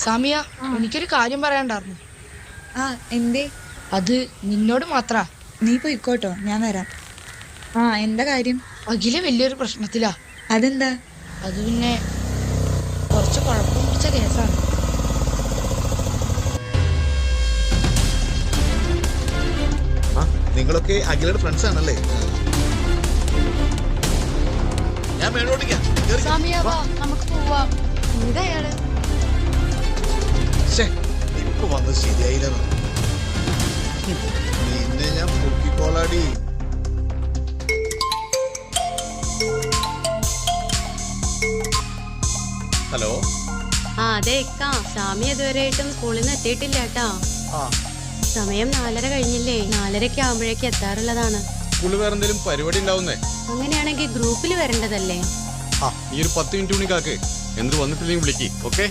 സാമിയ, എനിക്കൊരു കാര്യം പറയാണ്ടായിരുന്നു. ആ എന്തേ? അത് നിന്നോട് മാത്ര. നീ പോയിക്കോട്ടോ, ഞാൻ വരാം. ആ എന്താ കാര്യം? അഖില വലിയൊരു പ്രശ്നത്തിലാ. അതെന്താ? അത് പിന്നെ കുറച്ച് കുഴപ്പം പിടിച്ച കേസാണ്. നിങ്ങളൊക്കെ അഖിലയുടെ ഫ്രണ്ട്സ് ആണല്ലേ? ഞാൻ മേലോട്ടിക്കാം. സാമിയ വാ, നമുക്ക് പോവാം. എന്താ അയാള്? ഇപ്പൊ വന്നത് ശരിയായില്ലെന്ന്. നിന്നെ ഞാൻ പൊക്കിക്കോളാടി. ഹലോ. അതെ ഇക്ക, സാമി ഇതുവരെയായിട്ടും സ്കൂളിൽ നിന്ന് എത്തിയിട്ടില്ല കേട്ടാ. സമയം 4:30 കഴിഞ്ഞില്ലേ? 4:30 ആകുമ്പോഴേക്ക് എത്താറുള്ളതാണ്. സ്കൂളിൽ വേറെ എന്തെങ്കിലും പരിപാടി ഉണ്ടാവുന്നേ? അങ്ങനെയാണെങ്കിൽ ഗ്രൂപ്പിൽ വരേണ്ടതല്ലേ? ഈ ഒരു 10 മിനിറ്റ് മണിക്കാക്ക് എന്നിട്ട് വന്നിട്ടില്ലെങ്കിൽ വിളിക്ക്. ഓക്കെ.